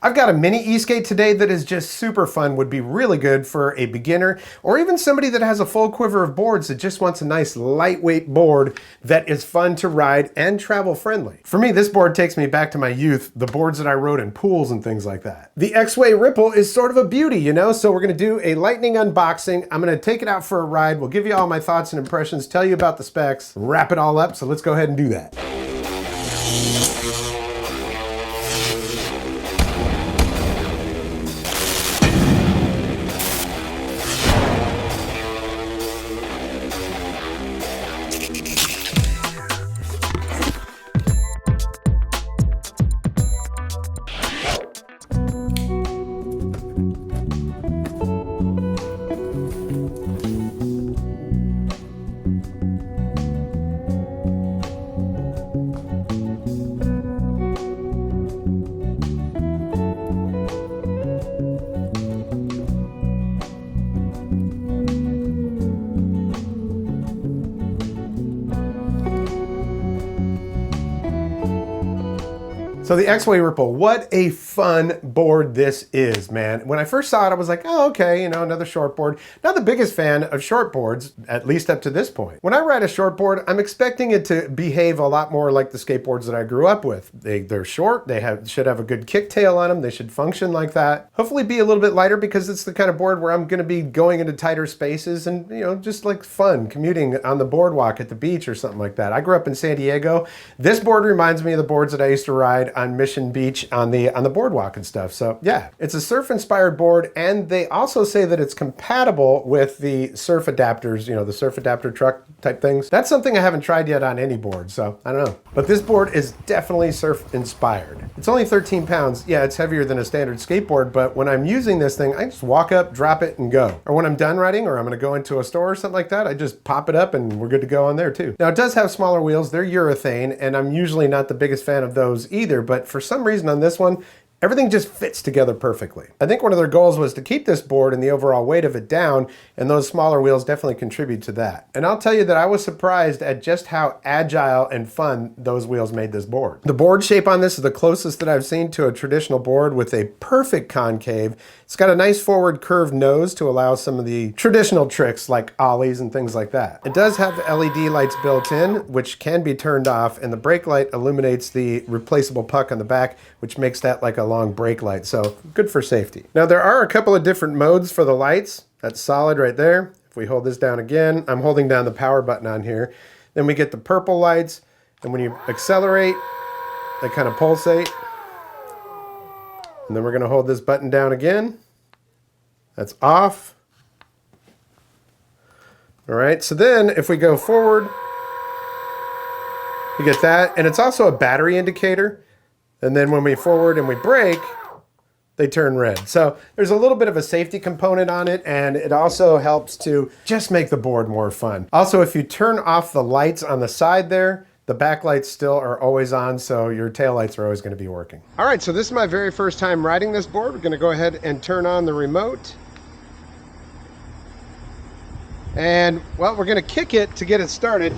I've got a mini ESK8 today that is just super fun, would be really good for a beginner or even somebody that has a full quiver of boards that just wants a nice lightweight board that is fun to ride and travel friendly. For me, this board takes me back to my youth, the boards that I rode in pools and things like that. The Exway Ripple is sort of a beauty, you know, so we're gonna do a lightning unboxing. I'm gonna take it out for a ride. We'll give you all my thoughts and impressions, tell you about the specs, wrap it all up, so let's go ahead and do that. So the Exway Ripple, what a fun board this is, man. When I first saw it, I was like, oh, okay, you know, another short board. Not the biggest fan of short boards, at least up to this point. When I ride a short board, I'm expecting it to behave a lot more like the skateboards that I grew up with. They're short, they should have a good kicktail on them, they should function like that. Hopefully be a little bit lighter because it's the kind of board where I'm gonna be going into tighter spaces and, you know, just like fun, commuting on the boardwalk at the beach or something like that. I grew up in San Diego. This board reminds me of the boards that I used to ride on Mission Beach on the boardwalk and stuff. So yeah, it's a surf inspired board, and they also say that it's compatible with the surf adapters, you know, the surf adapter truck type things. That's something I haven't tried yet on any board, so I don't know. But this board is definitely surf inspired. It's only 13 pounds. Yeah, it's heavier than a standard skateboard, but when I'm using this thing, I just walk up, drop it, and go. Or when I'm done riding, or I'm gonna go into a store or something like that, I just pop it up and we're good to go on there too. Now it does have smaller wheels, they're urethane, and I'm usually not the biggest fan of those either, but for some reason on this one, everything just fits together perfectly. I think one of their goals was to keep this board and the overall weight of it down, and those smaller wheels definitely contribute to that. And I'll tell you that I was surprised at just how agile and fun those wheels made this board. The board shape on this is the closest that I've seen to a traditional board with a perfect concave. It's got a nice forward curved nose to allow some of the traditional tricks like ollies and things like that. It does have LED lights built in, which can be turned off, and the brake light illuminates the replaceable puck on the back, which makes that like a long brake light, so good for safety. Now there are a couple of different modes for the lights. That's solid right there. If we hold this down again, I'm holding down the power button on here. Then we get the purple lights, and when you accelerate, they kind of pulsate. And then we're going to hold this button down again. That's off. All right, so then if we go forward, you get that, and it's also a battery indicator. And then when we forward and we brake, they turn red. So there's a little bit of a safety component on it, and it also helps to just make the board more fun. Also, if you turn off the lights on the side there, the back lights still are always on, so your tail lights are always going to be working. All right, so this is my very first time riding this board. We're going to go ahead and turn on the remote. And, well, we're going to kick it to get it started.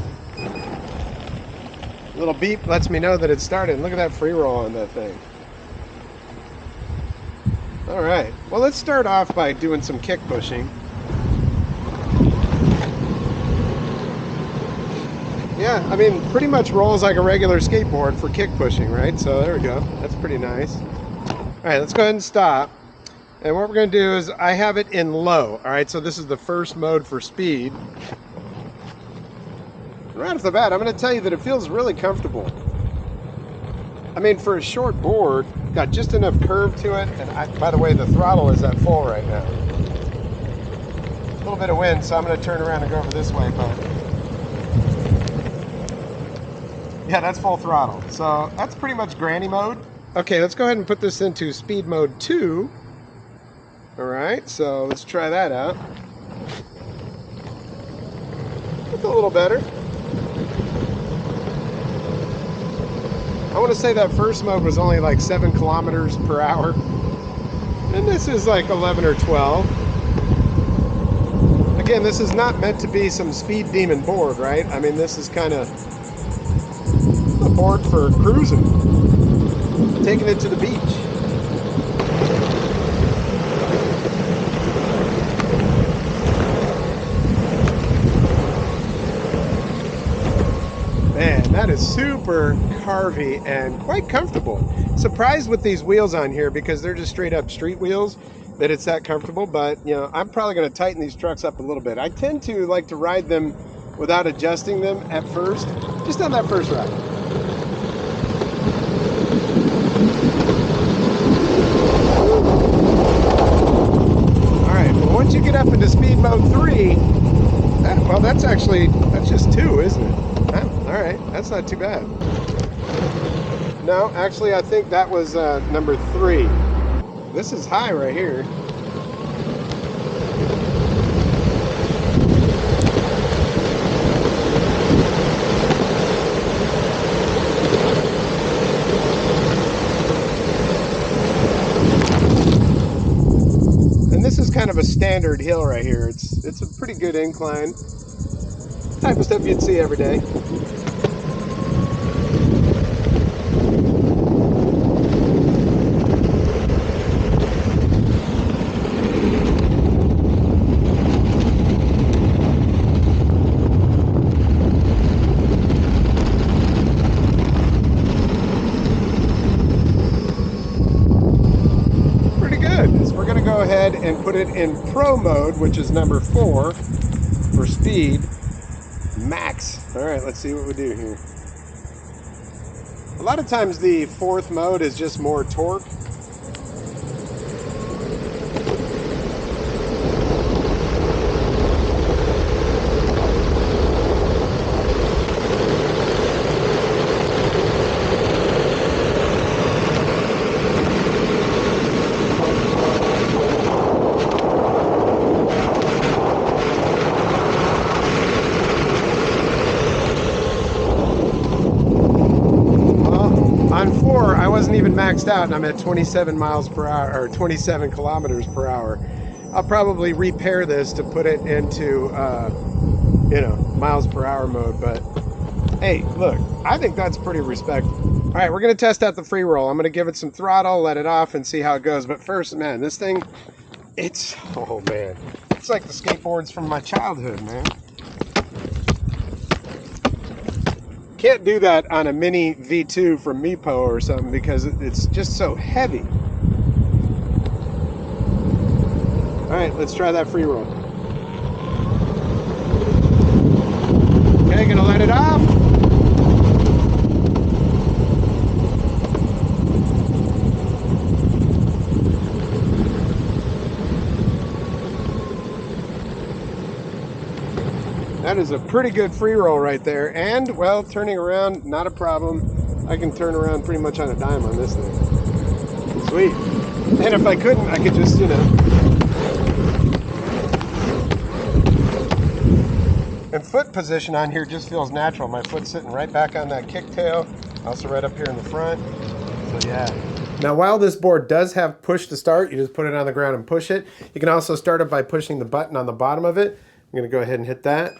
Little beep lets me know that it started. Look at that free roll on that thing. All right, well, let's start off by doing some kick pushing. Yeah, I mean, pretty much rolls like a regular skateboard for kick pushing, right? So there we go. That's pretty nice. All right, let's go ahead and stop. And what we're going to do is I have it in low. All right, so this is the first mode for speed. Right off the bat, I'm going to tell you that it feels really comfortable. I mean, for a short board, got just enough curve to it. And by the way, the throttle is at full right now. A little bit of wind, so I'm going to turn around and go over this way. But yeah, that's full throttle. So that's pretty much granny mode. Okay, let's go ahead and put this into speed mode 2. All right, so let's try that out. It's a little better. I want to say that first mode was only like 7 kilometers per hour. And this is like 11 or 12. Again, this is not meant to be some speed demon board, right? I mean, this is kind of a board for cruising. Taking it to the beach. that is super carvy and quite comfortable. Surprised with these wheels on here because they're just straight up street wheels that it's that comfortable, but you know, I'm probably going to tighten these trucks up a little bit. I tend to like to ride them without adjusting them at first, just on that first ride. All right, well, once you get up into speed mode 3, well, that's just 2, isn't it? All right, that's not too bad. No, actually, I think that was number 3. This is high right here. And this is kind of a standard hill right here. It's a pretty good incline. Type of stuff you'd see every day. Go ahead and put it in Pro mode, which is number 4 for speed max. All right, let's see what we do here. A lot of times the 4th mode is just more torque. On 4, I wasn't even maxed out, and I'm at 27 miles per hour, or 27 kilometers per hour. I'll probably repair this to put it into, miles per hour mode. But hey, look, I think that's pretty respectable. All right, we're gonna test out the free roll. I'm gonna give it some throttle, let it off, and see how it goes. But first, man, this thing, oh man, it's like the skateboards from my childhood, man. Can't do that on a mini V2 from Meepo or something because it's just so heavy. All right, let's try that free roll. Okay, gonna let it off. That is a pretty good free roll right there. And, well, turning around, not a problem. I can turn around pretty much on a dime on this thing. Sweet. And if I couldn't, I could just, And foot position on here just feels natural. My foot's sitting right back on that kicktail. Also right up here in the front. So, yeah. Now, while this board does have push to start, you just put it on the ground and push it. You can also start it by pushing the button on the bottom of it. I'm going to go ahead and hit that.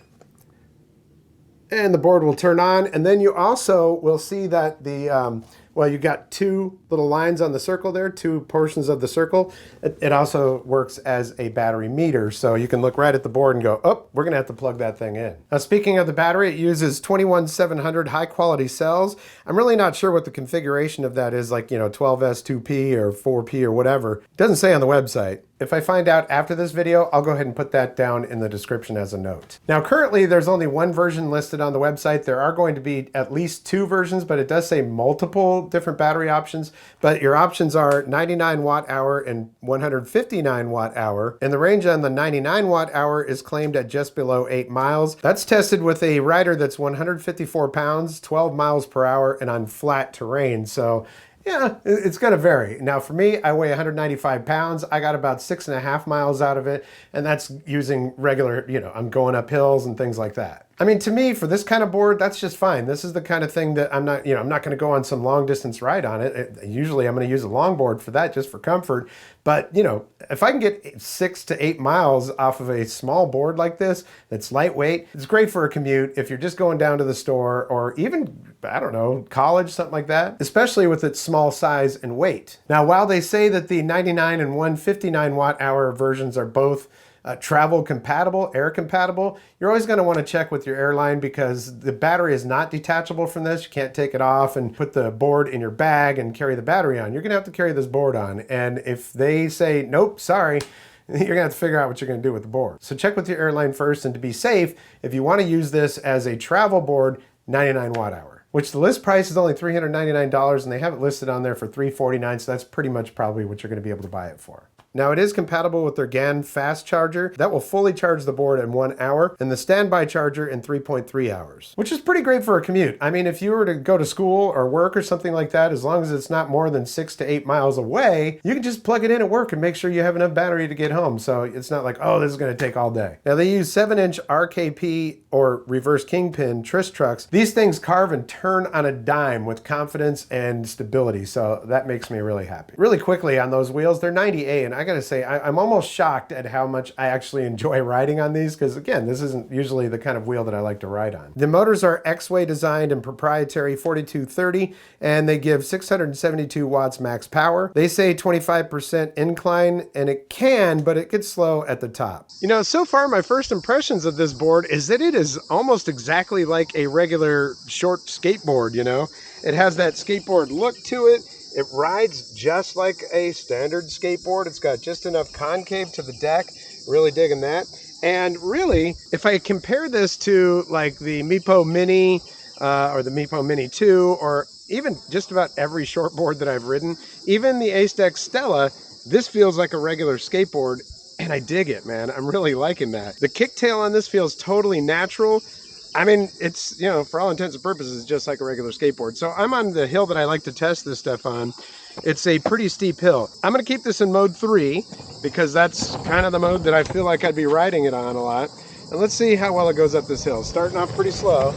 And the board will turn on, and then you also will see that the, well, you got 2 little lines on the circle there, 2 portions of the circle. It also works as a battery meter, so you can look right at the board and go, oh, we're gonna have to plug that thing in. Now, speaking of the battery, it uses 21700 high quality cells. I'm really not sure what the configuration of that is, like, 12S2P or 4P or whatever. It doesn't say on the website. If I find out after this video, I'll go ahead and put that down in the description as a note. Now, currently, there's only 1 version listed on the website. There are going to be at least 2 versions, but it does say multiple different battery options. But your options are 99 watt hour and 159 watt hour. And the range on the 99 watt hour is claimed at just below 8 miles. That's tested with a rider that's 154 pounds, 12 miles per hour, and on flat terrain. So, yeah, it's going to vary. Now, for me, I weigh 195 pounds. I got about 6.5 miles out of it, and that's using regular, I'm going up hills and things like that. I mean, to me, for this kind of board, that's just fine. This is the kind of thing that I'm not going to go on some long distance ride on it. Usually I'm going to use a longboard for that, just for comfort. But, if I can get 6 to 8 miles off of a small board like this, that's lightweight, it's great for a commute if you're just going down to the store or even, I don't know, college, something like that, especially with its small size and weight. Now, while they say that the 99 and 159 watt hour versions are both travel compatible, air compatible, you're always going to want to check with your airline because the battery is not detachable from this. You can't take it off and put the board in your bag and carry the battery on. You're going to have to carry this board on. And if they say, nope, sorry, you're gonna have to figure out what you're gonna do with the board. So check with your airline first, and to be safe, if you wanna use this as a travel board, 99 watt hour, which the list price is only $399, and they have it listed on there for $349, so that's pretty much probably what you're gonna be able to buy it for. Now it is compatible with their GAN fast charger. That will fully charge the board in 1 hour and the standby charger in 3.3 hours, which is pretty great for a commute. I mean, if you were to go to school or work or something like that, as long as it's not more than 6 to 8 miles away, you can just plug it in at work and make sure you have enough battery to get home. So it's not like, oh, this is gonna take all day. Now they use 7-inch RKP or reverse kingpin tryst trucks. These things carve and turn on a dime with confidence and stability. So that makes me really happy. Really quickly on those wheels, they're 90A, and I gotta say, I'm almost shocked at how much I actually enjoy riding on these, because again, this isn't usually the kind of wheel that I like to ride on. The motors are Exway designed and proprietary 4230, and they give 672 watts max power. They say 25% incline, and it can, but it gets slow at the top. You know, so far my first impressions of this board is that it is almost exactly like a regular short skateboard, you know? It has that skateboard look to it. It rides just like a standard skateboard. It's got just enough concave to the deck. Really digging that. And really, if I compare this to like the Meepo Mini or the Meepo Mini 2, or even just about every shortboard that I've ridden, even the ESK8 Stella, this feels like a regular skateboard, and I dig it, man. I'm really liking that. The kicktail on this feels totally natural. I mean, it's, you know, for all intents and purposes, it's just like a regular skateboard. So I'm on the hill that I like to test this stuff on. It's a pretty steep hill. I'm gonna keep this in mode 3 because that's kind of the mode that I feel like I'd be riding it on a lot. And let's see how well it goes up this hill. Starting off pretty slow.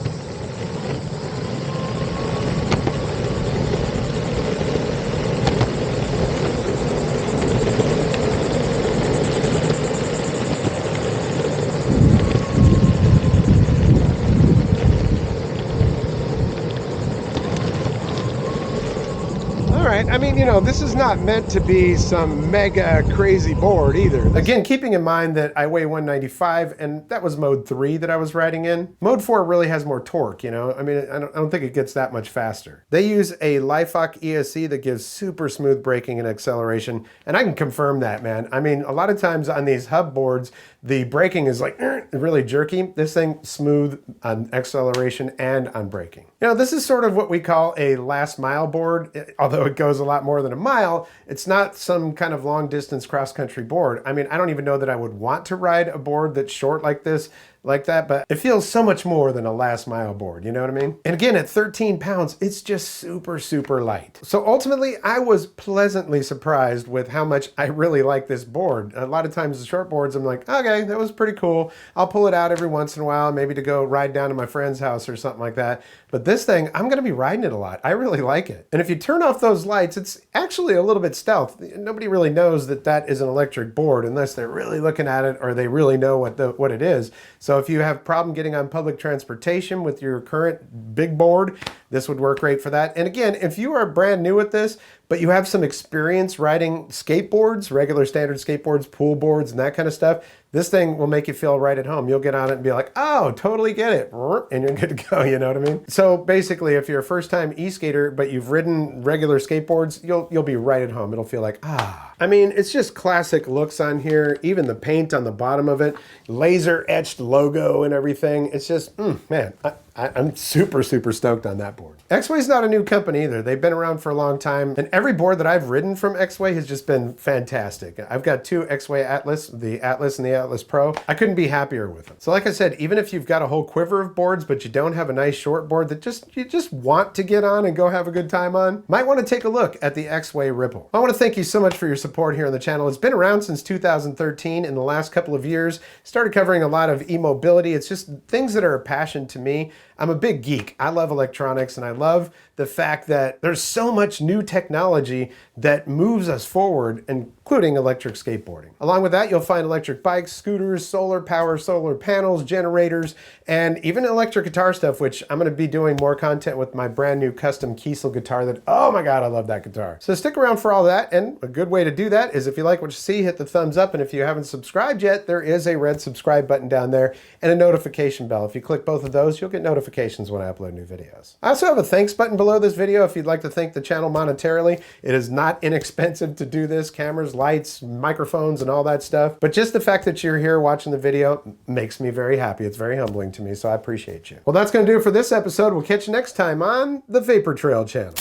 I mean, you know, this is not meant to be some mega crazy board either. Again, keeping in mind that I weigh 195 and that was mode 3 that I was riding in. Mode 4 really has more torque, you know? I mean, I don't think it gets that much faster. They use a Lifoc ESC that gives super smooth braking and acceleration, and I can confirm that, man. I mean, a lot of times on these hub boards, the braking is like really jerky. This thing smooth on acceleration and on braking. You know, this is sort of what we call a last mile board. Although it goes a lot more than a mile, it's not some kind of long distance cross country board. I mean, I don't even know that I would want to ride a board that's short like this, like that, but it feels so much more than a last mile board, you know what I mean? And again, at 13 pounds, it's just super, super light. So ultimately, I was pleasantly surprised with how much I really like this board. A lot of times the short boards, I'm like, okay, that was pretty cool. I'll pull it out every once in a while, maybe to go ride down to my friend's house or something like that. But this thing, I'm gonna be riding it a lot. I really like it. And if you turn off those lights, it's actually a little bit stealth. Nobody really knows that that is an electric board unless they're really looking at it or they really know what it is. So if you have a problem getting on public transportation with your current big board, this would work great for that. And again, if you are brand new at this, but you have some experience riding skateboards, regular standard skateboards, pool boards, and that kind of stuff, this thing will make you feel right at home. You'll get on it and be like, oh, totally get it. And you're good to go, you know what I mean? So basically, if you're a first-time e-skater, but you've ridden regular skateboards, you'll be right at home. It'll feel like, ah. I mean, it's just classic looks on here. Even the paint on the bottom of it, laser etched logo and everything. It's just, man, I'm super, super stoked on that board. Exway's not a new company either. They've been around for a long time, and every board that I've ridden from Exway has just been fantastic. I've got 2 Exway Atlas, the Atlas and the Atlas Pro. I couldn't be happier with them. So like I said, even if you've got a whole quiver of boards, but you don't have a nice short board that you just want to get on and go have a good time on, might want to take a look at the Exway Ripple. I want to thank you so much for your support here on the channel. It's been around since 2013. In the last couple of years, started covering a lot of e-mobility. It's just things that are a passion to me. I'm a big geek. I love electronics, and I love the fact that there's so much new technology that moves us forward, including electric skateboarding. Along with that, you'll find electric bikes, scooters, solar power, solar panels, generators, and even electric guitar stuff, which I'm gonna be doing more content with my brand new custom Kiesel guitar that, oh my God, I love that guitar. So stick around for all that, and a good way to do that is if you like what you see, hit the thumbs up, and if you haven't subscribed yet, there is a red subscribe button down there and a notification bell. If you click both of those, you'll get notifications when I upload new videos. I also have a thanks button below this video if you'd like to thank the channel monetarily. It is not inexpensive to do this, cameras, lights, microphones, and all that stuff. But just the fact that you're here watching the video makes me very happy. It's very humbling to me, so I appreciate you. Well, that's gonna do it for this episode. We'll catch you next time on the Vapor Trail channel.